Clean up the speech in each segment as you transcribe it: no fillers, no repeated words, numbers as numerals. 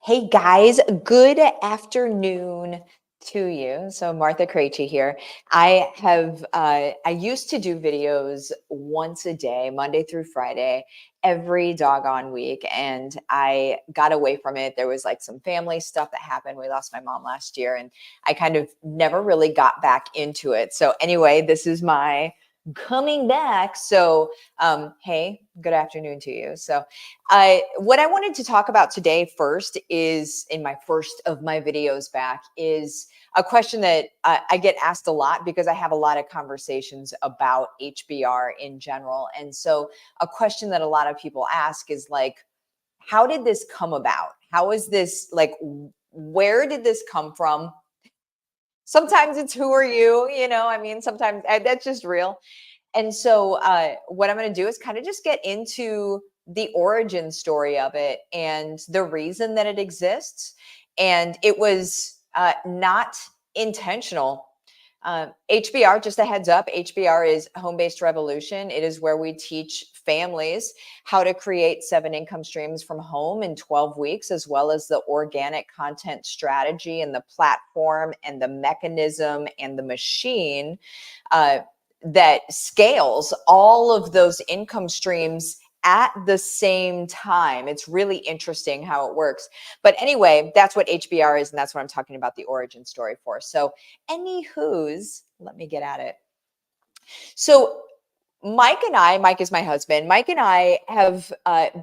Hey guys, good afternoon to you. So Martha Krejci here. I used to do videos once a day, Monday through Friday, every doggone week, and I got away from it. There was like some family stuff that happened. We lost my mom last year, and I kind of never really got back into it. So anyway, this is my coming back. So hey, good afternoon to you. So what I wanted to talk about today first is, in my first of my videos back, is a question that I get asked a lot because I have a lot of conversations about HBR in general. And so a question that a lot of people ask is like, how did this come about? How is this like, where did this come from? Sometimes it's who are you? I mean, sometimes that's just real. And so what I'm going to do is kind of just get into the origin story of it and the reason that it exists. And it was not intentional. HBR, just a heads up, HBR is home-based revolution. It is where we teach families how to create 7 income streams from home in 12 weeks, as well as the organic content strategy and the platform and the mechanism and the machine that scales all of those income streams at the same time. It's really interesting how it works. But anyway, that's what HBR is, and that's what I'm talking about the origin story for. So anywho's, let me get at it. So Mike is my husband. Mike and I have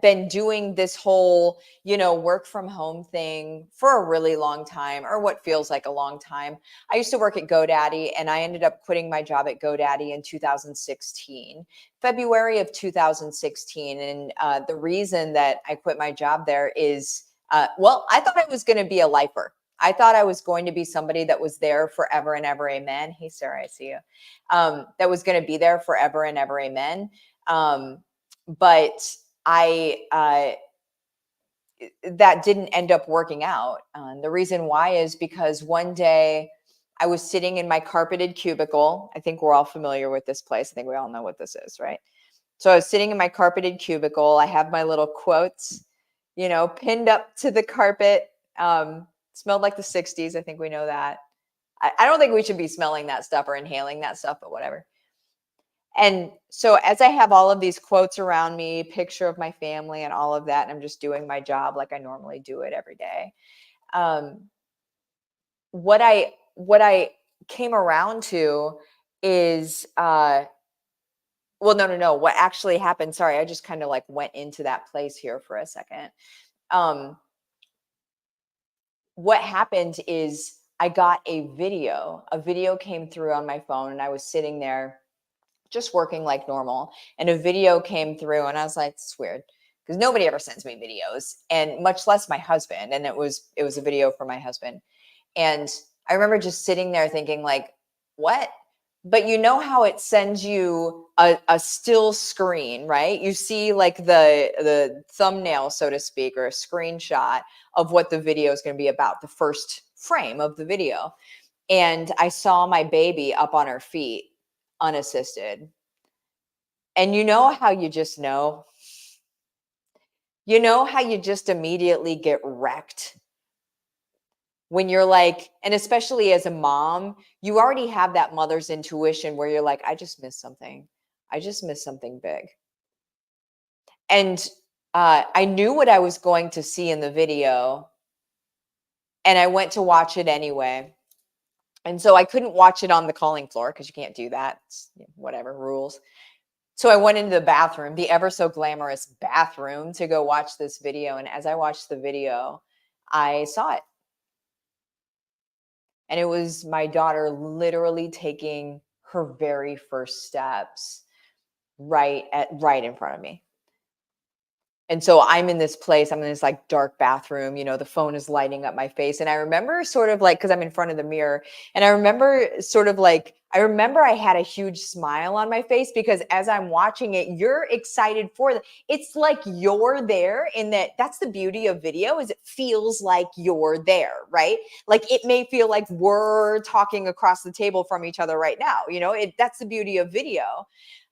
been doing this whole, work from home thing for a really long time, or what feels like a long time. I used to work at GoDaddy, and I ended up quitting my job at GoDaddy in 2016, February of 2016. And the reason that I quit my job there is, well, I thought I was going to be a lifer. I thought I was going to be somebody that was there forever and ever. Amen. Hey, Sarah, I see you. That was going to be there forever and ever. Amen. But that didn't end up working out. The reason why is because one day I was sitting in my carpeted cubicle. I think we're all familiar with this place. I think we all know what this is, right? So I was sitting in my carpeted cubicle. I have my little quotes, pinned up to the carpet. Smelled like the 60s. I think we know that. I don't think we should be smelling that stuff or inhaling that stuff, but whatever. And so as I have all of these quotes around me, picture of my family and all of that, and I'm just doing my job like I normally do it every day. What I came around to is, well, no. What actually happened, sorry, I just kind of like went into that place here for a second. What happened is I got a video came through on my phone, and I was sitting there just working like normal, and a video came through, and I was like, it's weird because nobody ever sends me videos, and much less my husband. And it was a video for my husband. And I remember just sitting there thinking like, what? But you know how it sends you a still screen, right? You see like the thumbnail, so to speak, or a screenshot of what the video is going to be about, the first frame of the video. And I saw my baby up on her feet, unassisted. And you know how you just know? You know how you just immediately get wrecked? When you're like, and especially as a mom, you already have that mother's intuition where you're like, I just missed something. I just missed something big. And I knew what I was going to see in the video, and I went to watch it anyway. And so I couldn't watch it on the calling floor because you can't do that. It's, whatever, rules. So I went into the bathroom, the ever so glamorous bathroom, to go watch this video. And as I watched the video, I saw it. And it was my daughter literally taking her very first steps right in front of me. And so I'm in this place, I'm in this like dark bathroom, the phone is lighting up my face. And I remember sort of like, because I'm in front of the mirror, and I remember I had a huge smile on my face because as I'm watching it, you're excited for it. It's like you're there, in that's the beauty of video, is it feels like you're there, right? Like it may feel like we're talking across the table from each other right now. That's the beauty of video.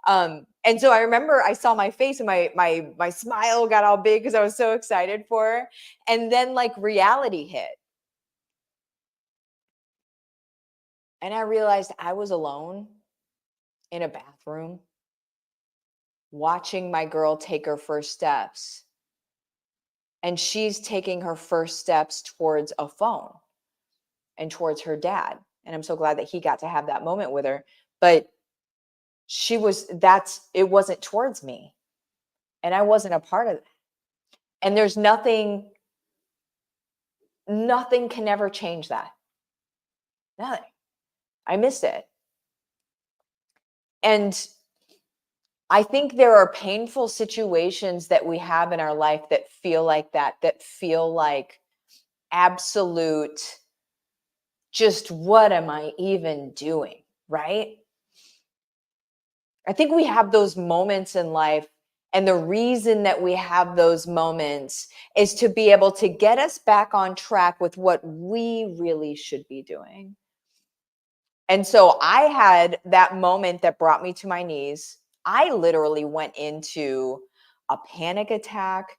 And so I remember I saw my face and my smile got all big because I was so excited for her. And then like reality hit. And I realized I was alone in a bathroom watching my girl take her first steps. And she's taking her first steps towards a phone and towards her dad. And I'm so glad that he got to have that moment with her. But it wasn't towards me. And I wasn't a part of it. And there's nothing can ever change that. Nothing. I missed it. And I think there are painful situations that we have in our life that feel like that feel like absolute, just what am I even doing? Right? I think we have those moments in life. And the reason that we have those moments is to be able to get us back on track with what we really should be doing. And so I had that moment that brought me to my knees. I literally went into a panic attack.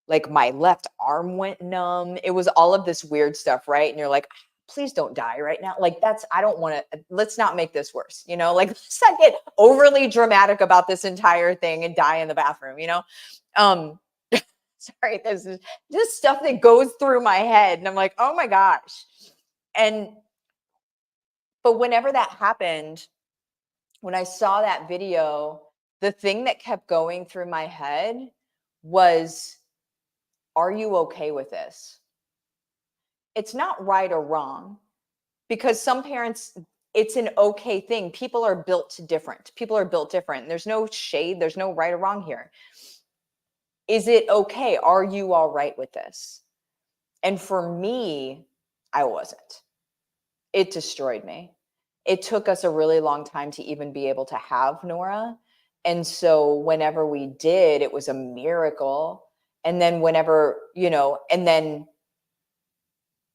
Like my left arm went numb. It was all of this weird stuff, right? And you're like, please don't die right now. Like I don't want to, let's not make this worse, like let's not get overly dramatic about this entire thing and die in the bathroom, Um, sorry, this is just stuff that goes through my head. And I'm like, oh my gosh. But whenever that happened, when I saw that video, the thing that kept going through my head was, are you okay with this? It's not right or wrong, because some parents, it's an okay thing. People are built different. People are built different. There's no shade. There's no right or wrong here. Is it okay? Are you all right with this? And for me, I wasn't. It destroyed me. It took us a really long time to even be able to have Nora. And so whenever we did, it was a miracle. And then and then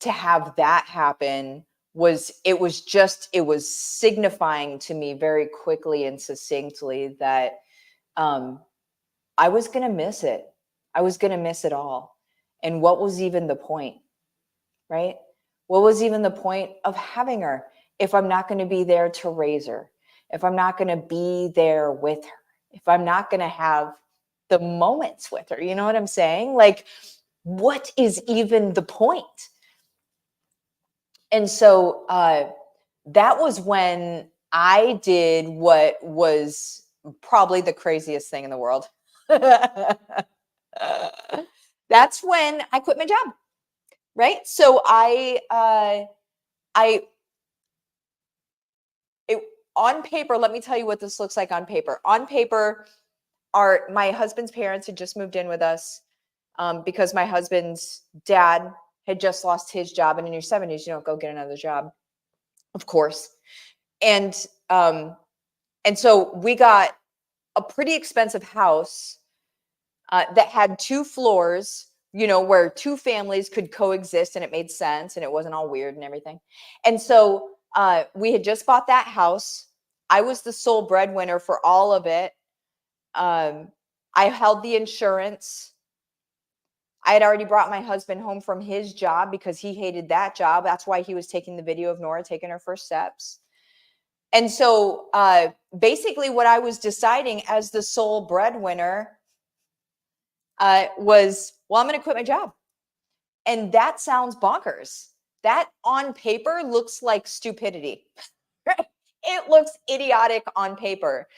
to have that happen it was signifying to me very quickly and succinctly that I was going to miss it. I was going to miss it all. And what was even the point, right? What was even the point of having her if I'm not going to be there to raise her, if I'm not going to be there with her, if I'm not going to have the moments with her? You know what I'm saying? Like, what is even the point? And so that was when I did what was probably the craziest thing in the world. That's when I quit my job, right? So on paper, let me tell you what this looks like on paper. On paper, my husband's parents had just moved in with us because my husband's dad had just lost his job, and in your 70s, you don't go get another job, of course. And so we got a pretty expensive house that had 2 floors, where 2 families could coexist, and it made sense and it wasn't all weird and everything. And so we had just bought that house. I was the sole breadwinner for all of it. I held the insurance. I had already brought my husband home from his job because he hated that job. That's why he was taking the video of Nora taking her first steps. And so basically what I was deciding as the sole breadwinner was, well, I'm going to quit my job. And that sounds bonkers. That on paper looks like stupidity. It looks idiotic on paper.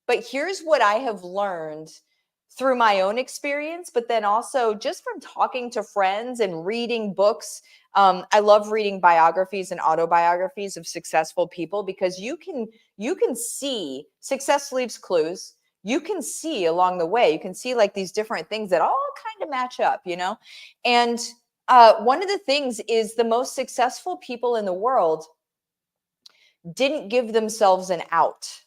But here's what I have learned through my own experience, but then also just from talking to friends and reading books. I love reading biographies and autobiographies of successful people, because you can see success leaves clues. You can see along the way, you can see like these different things that all kind of match up, And one of the things is the most successful people in the world didn't give themselves an out.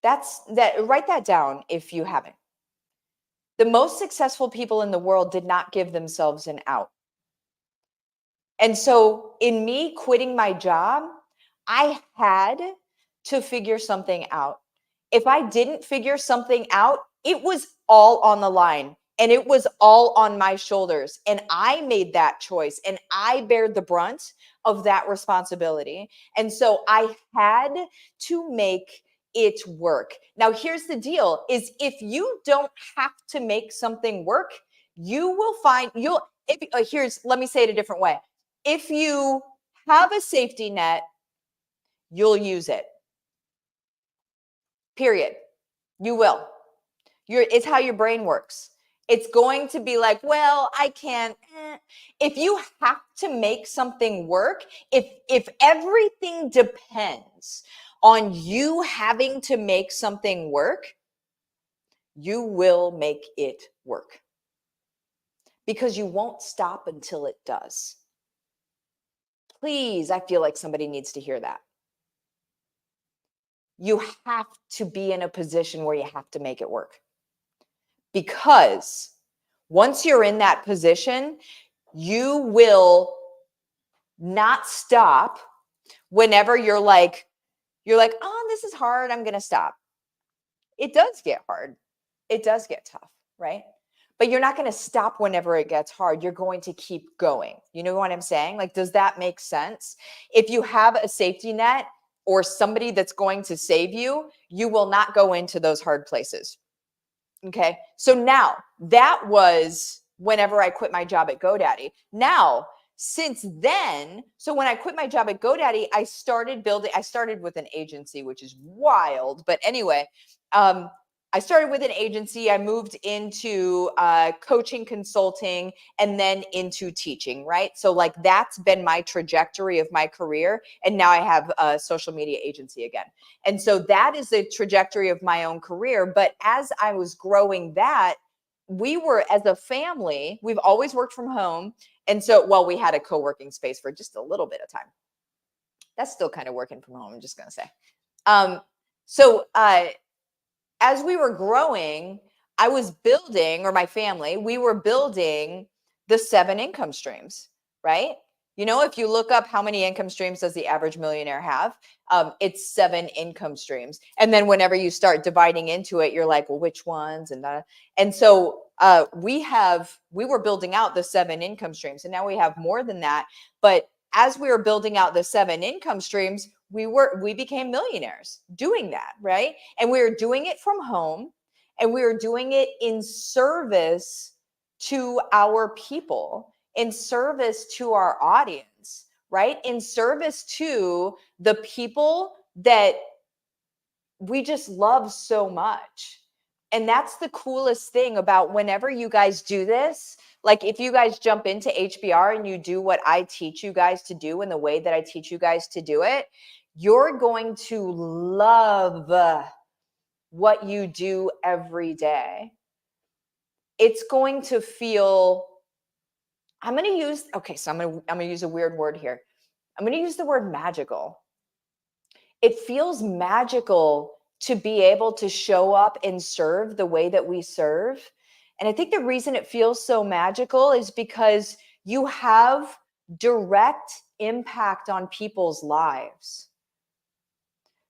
Write that down if you haven't. The most successful people in the world did not give themselves an out. And so in me quitting my job, I had to figure something out. If I didn't figure something out, it was all on the line and it was all on my shoulders. And I made that choice and I bared the brunt of that responsibility. And so I had to make it work. Now, here's the deal is if you don't have to make something work, you will find let me say it a different way. If you have a safety net, you'll use it. Period. You will. It's how your brain works. It's going to be like, well, I can't. If you have to make something work, if everything depends on you having to make something work, you will make it work. Because you won't stop until it does. Please, I feel like somebody needs to hear that. You have to be in a position where you have to make it work. Because once you're in that position, you will not stop whenever you're like, oh, this is hard, I'm going to stop. It does get hard. It does get tough, right? But you're not going to stop whenever it gets hard. You're going to keep going. You know what I'm saying? Like, does that make sense? If you have a safety net or somebody that's going to save you, you will not go into those hard places. Okay. So now that was whenever I quit my job at GoDaddy. Now, since then, so when I quit my job at GoDaddy, I started with an agency, which is wild. But anyway, I started with an agency. I moved into coaching, consulting, and then into teaching, right? So like that's been my trajectory of my career. And now I have a social media agency again. And so that is the trajectory of my own career. But as I was growing that, we were, as a family, we've always worked from home. And so, well, we had a co-working space for just a little bit of time. That's still kind of working from home, I'm just going to say. As we were growing, I was building, or my family, we were building the 7 income streams, right? You know, if you look up how many income streams does the average millionaire have, it's 7 income streams. And then whenever you start dividing into it, you're like, well, which ones? And so we were building out the 7 income streams, and now we have more than that. But as we were building out the 7 income streams, we became millionaires doing that, right? And we were doing it from home, and we were doing it in service to our people, in service to our audience, right? In service to the people that we just love so much. And that's the coolest thing about whenever you guys do this. Like if you guys jump into HBR and you do what I teach you guys to do in the way that I teach you guys to do it, you're going to love what you do every day. It's going to feel, I'm going to use a weird word here. I'm going to use the word magical. It feels magical to be able to show up and serve the way that we serve. And I think the reason it feels so magical is because you have direct impact on people's lives.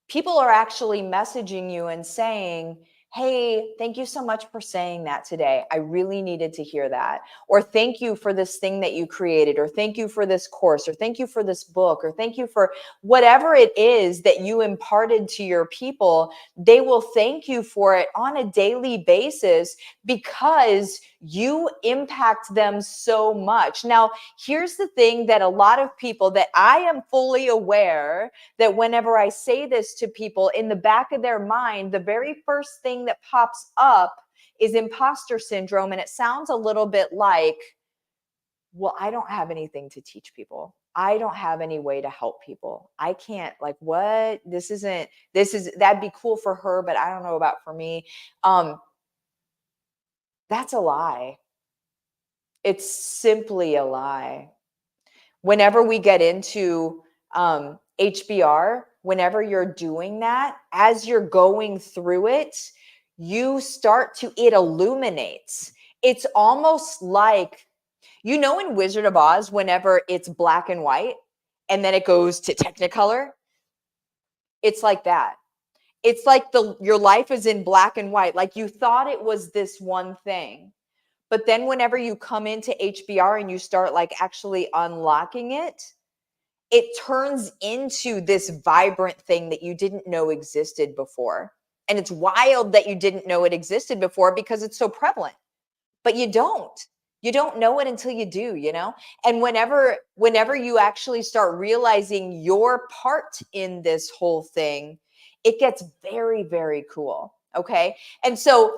People are actually messaging you and saying, hey, thank you so much for saying that today. I really needed to hear that. Or thank you for this thing that you created, or thank you for this course, or thank you for this book, or thank you for whatever it is that you imparted to your people. They will thank you for it on a daily basis because you impact them so much. Now, here's the thing that a lot of people, that I am fully aware that whenever I say this to people, in the back of their mind, the very first thing that pops up is imposter syndrome. And it sounds a little bit like, well, I don't have anything to teach people. I don't have any way to help people. I can't, like, what? That'd be cool for her, but I don't know about for me. That's a lie. It's simply a lie. Whenever we get into HBR, whenever you're doing that, as you're going through it, it illuminates. It's almost like, you know, in Wizard of Oz, whenever it's black and white and then it goes to Technicolor, It's like that. It's like your life is in black and white. Like you thought it was this one thing. But then whenever you come into HBR and you start like actually unlocking it, it turns into this vibrant thing that you didn't know existed before. And it's wild that you didn't know it existed before because it's so prevalent. But you don't know it until you do, you know. And whenever you actually start realizing your part in this whole thing, it gets very, very cool. Okay. And so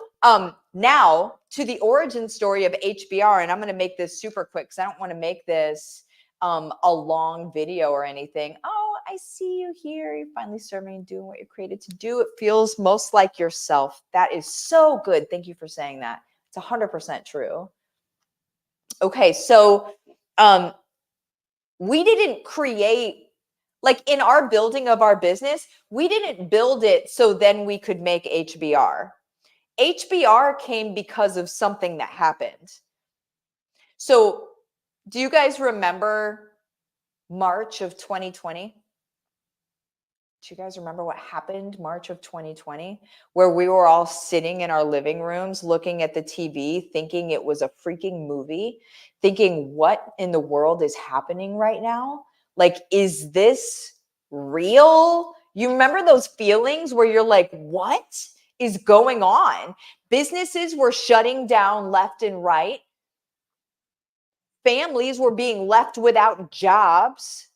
now to the origin story of HBR, and I'm going to make this super quick because I don't want to make this a long video or anything. Oh, I see you here. You're finally serving and doing what you're created to do. It feels most like yourself. That is so good. Thank you for saying that. It's 100% true. Okay, so we didn't create, like in our building of our business, we didn't build it so then we could make HBR. HBR came because of something that happened. So do you guys remember March of 2020? Do you guys remember what happened March of 2020, where we were all sitting in our living rooms looking at the TV, thinking it was a freaking movie, thinking, what in the world is happening right now? Like, is this real? You remember those feelings where you're like, what is going on? Businesses were shutting down left and right. Families were being left without jobs,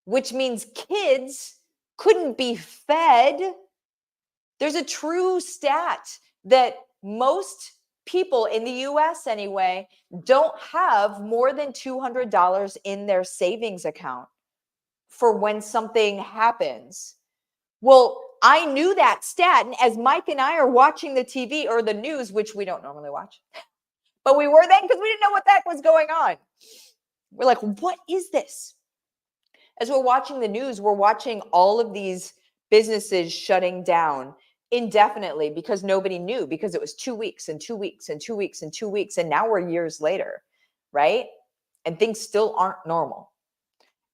which means kids couldn't be fed. There's a true stat that most people in the US anyway don't have more than $200 in their savings account for when something happens. Well, I knew that stat, and as Mike and I are watching the TV or the news, which we don't normally watch, but we were then because we didn't know what the heck was going on. We're like, what is this? As we're watching the news, we're watching all of these businesses shutting down indefinitely because nobody knew, because it was 2 weeks and 2 weeks and 2 weeks and 2 weeks. And now we're years later, right? And things still aren't normal.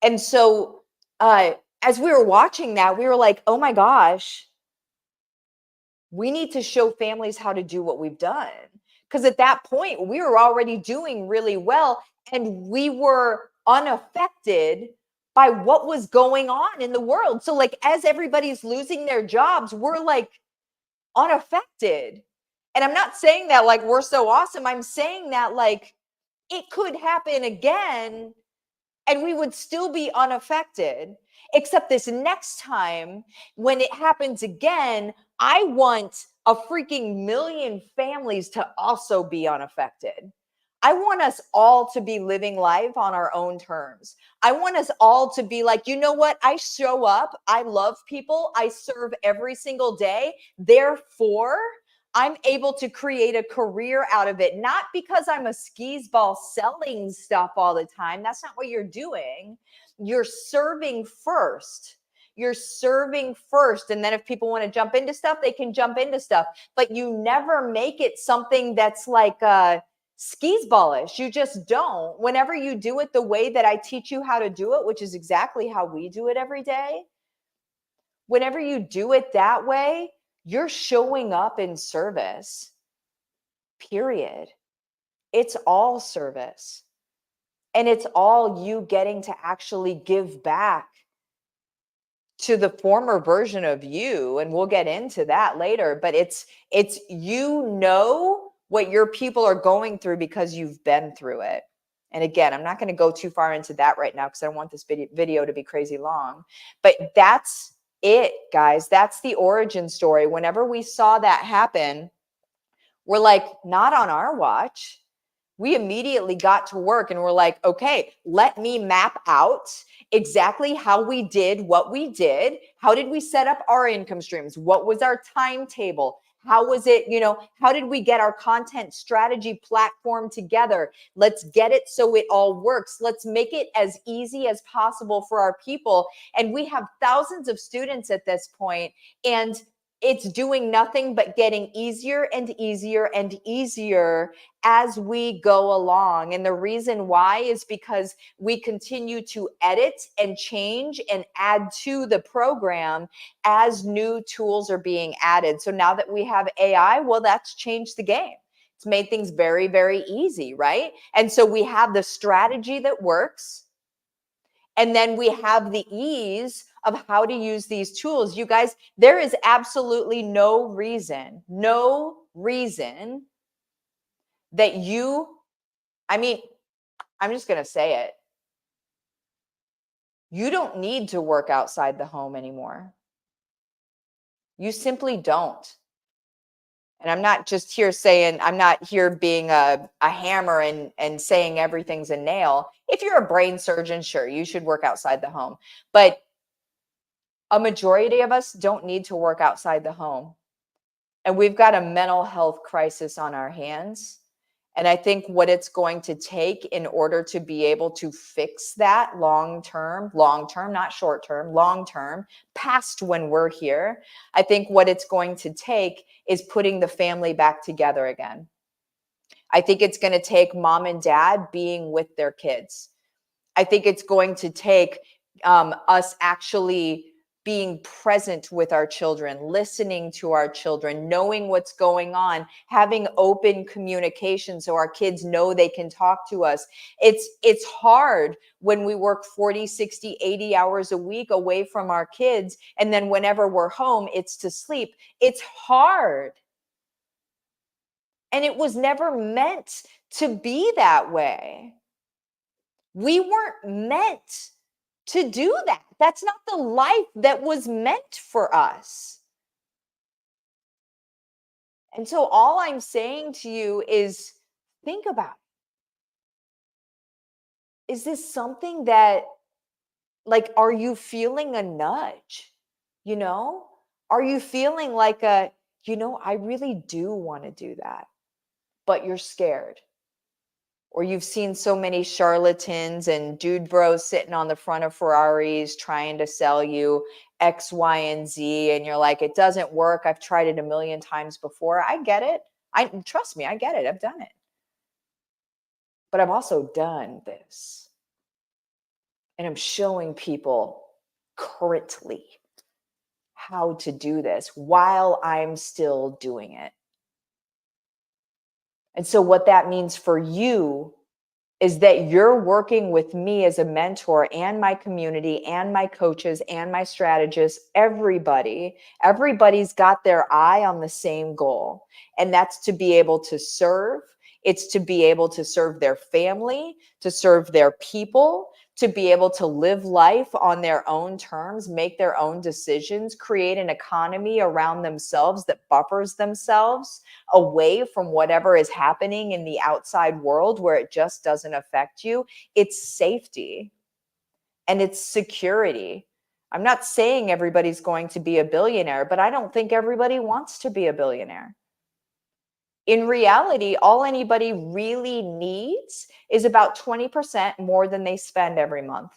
And so as we were watching that, we were like, oh my gosh, we need to show families how to do what we've done. Because at that point, we were already doing really well and we were unaffected by what was going on in the world. So like as everybody's losing their jobs, we're like unaffected. And I'm not saying that like we're so awesome. I'm saying that like it could happen again and we would still be unaffected. Except this next time when it happens again, I want a freaking million families to also be unaffected. I want us all to be living life on our own terms. I want us all to be like, you know what? I show up. I love people. I serve every single day. Therefore, I'm able to create a career out of it. Not because I'm a skis ball selling stuff all the time. That's not what you're doing. You're serving first. You're serving first. And then if people want to jump into stuff, they can jump into stuff. But you never make it something that's like skis ballish. You just don't. Whenever you do it the way that I teach you how to do it, which is exactly how we do it every day, whenever you do it that way, you're showing up in service, period. It's all service. And it's all you getting to actually give back to the former version of you. And we'll get into that later. But it's you know what your people are going through because you've been through it. And again, I'm not going to go too far into that right now because I don't want this video to be crazy long. But that's it, guys. That's the origin story. Whenever we saw that happen, we're like, not on our watch. We immediately got to work and we're like, okay, let me map out exactly how we did what we did. How did we set up our income streams? What was our timetable? How was it, how did we get our content strategy platform together? Let's get it so it all works. Let's make it as easy as possible for our people. And we have thousands of students at this point. And it's doing nothing but getting easier and easier and easier as we go along. And the reason why is because we continue to edit and change and add to the program as new tools are being added. So now that we have AI, well, that's changed the game. It's made things very, very easy, right? And so we have the strategy that works. And then we have the ease of how to use these tools. You guys, there is absolutely no reason that I mean, I'm just going to say it. You don't need to work outside the home anymore. You simply don't. And I'm not just here saying, I'm not here being a hammer and saying everything's a nail. If you're a brain surgeon, sure, you should work outside the home. But a majority of us don't need to work outside the home. And we've got a mental health crisis on our hands. And I think what it's going to take in order to be able to fix that long term, not short term, long term, past when we're here, I think what it's going to take is putting the family back together again. I think it's going to take mom and dad being with their kids. I think it's going to take us actually being present with our children, listening to our children, knowing what's going on, having open communication so our kids know they can talk to us. It's hard when we work 40, 60, 80 hours a week away from our kids. And then whenever we're home, it's to sleep. It's hard. And it was never meant to be that way. We weren't meant to do that. That's not the life that was meant for us. And so all I'm saying to you is think about it. Is this something that, like, are you feeling a nudge? You know, are you feeling like I really do want to do that, but you're scared? Or you've seen so many charlatans and dude bros sitting on the front of Ferraris trying to sell you X, Y, and Z. And you're like, it doesn't work. I've tried it a million times before. I get it. Trust me, I get it. I've done it. But I've also done this. And I'm showing people currently how to do this while I'm still doing it. And so what that means for you is that you're working with me as a mentor and my community and my coaches and my strategists. Everybody's got their eye on the same goal. And that's to be able to serve. It's to be able to serve their family, to serve their people, to be able to live life on their own terms, make their own decisions, create an economy around themselves that buffers themselves away from whatever is happening in the outside world where it just doesn't affect you. It's safety and it's security. I'm not saying everybody's going to be a billionaire, but I don't think everybody wants to be a billionaire. In reality, all anybody really needs is about 20% more than they spend every month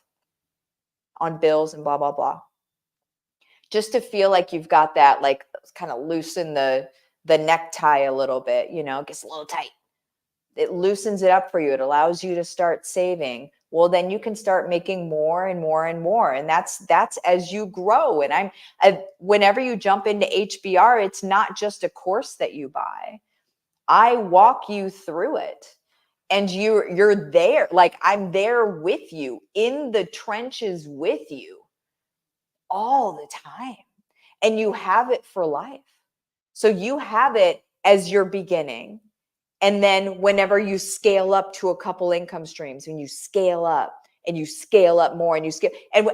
on bills and blah, blah, blah. Just to feel like you've got that, like, kind of loosen the necktie a little bit, it gets a little tight. It loosens it up for you. It allows you to start saving. Well, then you can start making more and more and more. And that's as you grow. And whenever you jump into HBR, it's not just a course that you buy. I walk you through it. And you're there. Like, I'm there with you, in the trenches with you all the time. And you have it for life. So you have it as your beginning. And then whenever you scale up to a couple income streams, when you scale up and you scale up more and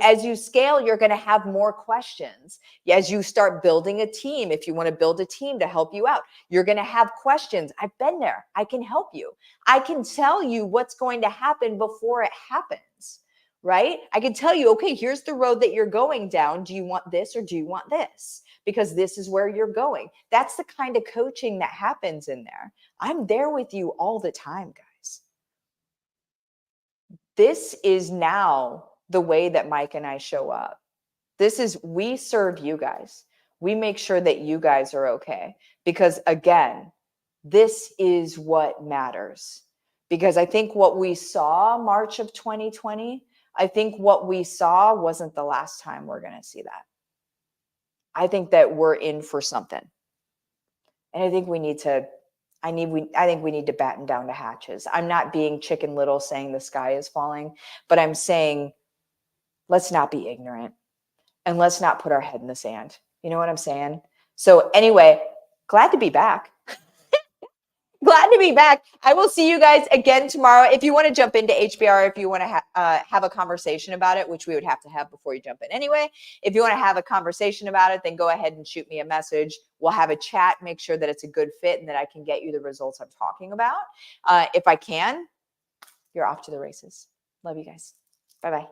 as you scale, you're going to have more questions. As you start building a team, if you want to build a team to help you out, you're going to have questions. I've been there. I can help you. I can tell you what's going to happen before it happens, right? I can tell you, okay, here's the road that you're going down. Do you want this or do you want this? Because this is where you're going. That's the kind of coaching that happens in there. I'm there with you all the time, guys. This is now the way that Mike and I show up. We serve you guys. we make sure that you guys are okay. Because again, this is what matters. Because I think what we saw March of 2020, I think what we saw wasn't the last time we're going to see that. I think that we're in for something. And I think we need to I think we need to batten down the hatches. I'm not being Chicken Little saying the sky is falling, but I'm saying let's not be ignorant and let's not put our head in the sand. You know what I'm saying? So anyway, glad to be back. Glad to be back. I will see you guys again tomorrow. If you want to jump into HBR, if you want to have a conversation about it, which we would have to have before you jump in anyway, if you want to have a conversation about it, then go ahead and shoot me a message. We'll have a chat, make sure that it's a good fit and that I can get you the results I'm talking about. If I can, you're off to the races. Love you guys. Bye-bye.